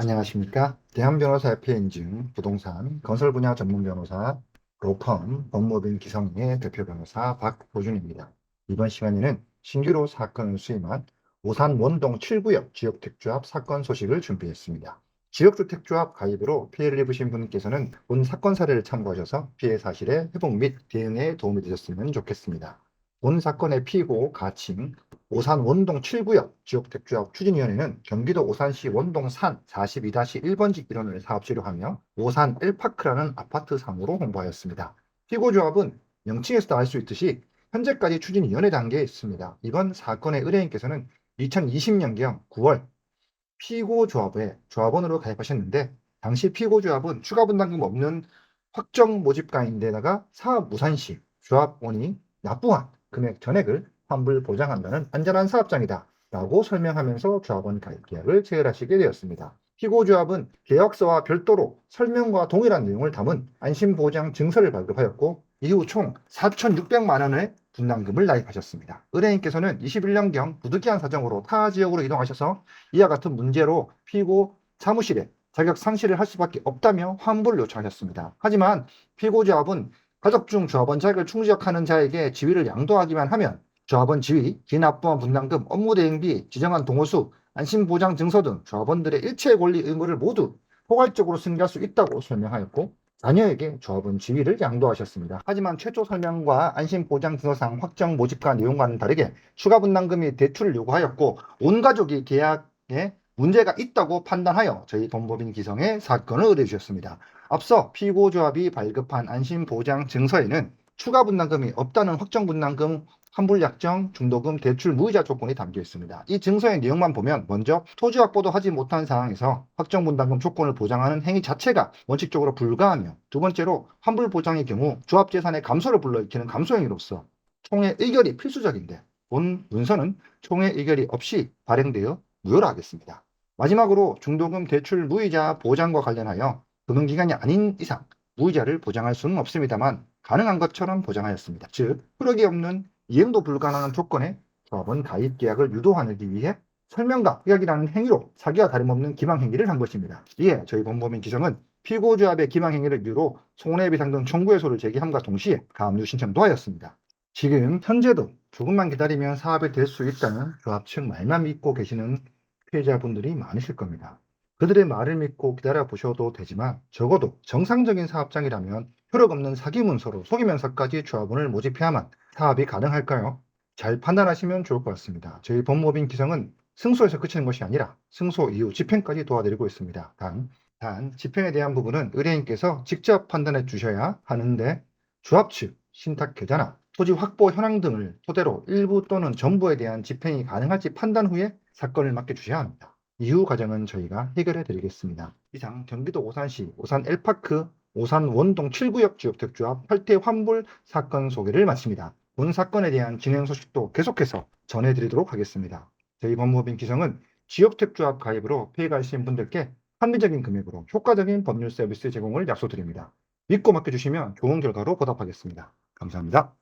안녕하십니까. 대한변호사협회 인증 부동산 건설 분야 전문 변호사 로펌 법무법인 기성의 대표 변호사 박보준입니다. 이번 시간에는 신규로 사건을 수임한 오산 원동 7구역 지역택조합 사건 소식을 준비했습니다. 지역주택조합 가입으로 피해를 입으신 분께서는 본 사건 사례를 참고하셔서 피해 사실의 회복 및 대응에 도움이 되셨으면 좋겠습니다. 본 사건의 피고 가칭 오산 원동 7구역 지역택조합 추진위원회는 경기도 오산시 원동 산 42-1번지 일원을 사업지로 하며 오산 엘파크라는 아파트 상호로 홍보하였습니다. 피고조합은 명칭에서도 알 수 있듯이 현재까지 추진위원회 단계에 있습니다. 이번 사건의 의뢰인께서는 2020년경 9월 피고조합에 조합원으로 가입하셨는데 당시 피고조합은 추가 분담금 없는 확정 모집가인데다가 사업 무산 시 조합원이 납부한 금액 전액을 환불 보장한다는 안전한 사업장이다 라고 설명하면서 조합원 가입 계약을 체결하시게 되었습니다. 피고조합은 계약서와 별도로 설명과 동일한 내용을 담은 안심보장 증서를 발급하였고 이후 총 4,600만 원의 분담금을 납입하셨습니다. 의뢰인께서는 21년경 부득이한 사정으로 타 지역으로 이동하셔서 이와 같은 문제로 피고 사무실에 자격 상실을 할 수밖에 없다며 환불을 요청하셨습니다. 하지만 피고조합은 가족 중 조합원 자격을 충족하는 자에게 지위를 양도하기만 하면 조합원 지위, 기납부한 분담금, 업무대행비, 지정한 동호수, 안심보장증서 등 조합원들의 일체 권리 의무를 모두 포괄적으로 승계할 수 있다고 설명하였고 자녀에게 조합원 지위를 양도하셨습니다. 하지만 최초 설명과 안심보장증서상 확정 모집가 내용과는 다르게 추가 분담금이 대출을 요구하였고 온 가족이 계약에 문제가 있다고 판단하여 저희 법무법인 기성에 사건을 의뢰 주셨습니다. 앞서 피고조합이 발급한 안심보장증서에는 추가 분담금이 없다는 확정 분담금 환불약정, 중도금, 대출, 무이자 조건이 담겨 있습니다. 이 증서의 내용만 보면 먼저 토지 확보도 하지 못한 상황에서 확정 분담금 조건을 보장하는 행위 자체가 원칙적으로 불가하며 두 번째로 환불 보장의 경우 조합 재산의 감소를 불러일으키는 감소행위로서 총회 의결이 필수적인데 본 문서는 총회 의결이 없이 발행되어 무효로 하겠습니다. 마지막으로 중도금, 대출, 무이자 보장과 관련하여 금융기관이 아닌 이상 무이자를 보장할 수는 없습니다만 가능한 것처럼 보장하였습니다. 즉 효력이 없는 이행도 불가능한 조건에 조합원 가입 계약을 유도하기 위해 설명과 협약이라는 행위로 사기와 다름없는 기망행위를 한 것입니다. 이에 저희 법무법인 기성은 피고조합의 기망행위를 이유로 손해배상 등 청구해소를 제기함과 동시에 가압류 신청도 하였습니다. 지금 현재도 조금만 기다리면 사업이 될 수 있다는 조합 측 말만 믿고 계시는 피해자분들이 많으실 겁니다. 그들의 말을 믿고 기다려 보셔도 되지만 적어도 정상적인 사업장이라면 효력 없는 사기 문서로 속이면서까지 조합원을 모집해야만 사업이 가능할까요? 잘 판단하시면 좋을 것 같습니다. 저희 법무법인 기성은 승소에서 그치는 것이 아니라 승소 이후 집행까지 도와드리고 있습니다. 단 집행에 대한 부분은 의뢰인께서 직접 판단해 주셔야 하는데 조합 측 신탁 계좌나 토지 확보 현황 등을 토대로 일부 또는 전부에 대한 집행이 가능할지 판단 후에 사건을 맡겨주셔야 합니다. 이후 과정은 저희가 해결해 드리겠습니다. 이상 경기도 오산시 오산 엘파크 오산 원동 7구역 지역택조합 탈퇴 환불 사건 소개를 마칩니다. 본 사건에 대한 진행 소식도 계속해서 전해드리도록 하겠습니다. 저희 법무법인 기성은 지역택조합 가입으로 피해가 있으신 분들께 합리적인 금액으로 효과적인 법률 서비스 제공을 약속드립니다. 믿고 맡겨주시면 좋은 결과로 보답하겠습니다. 감사합니다.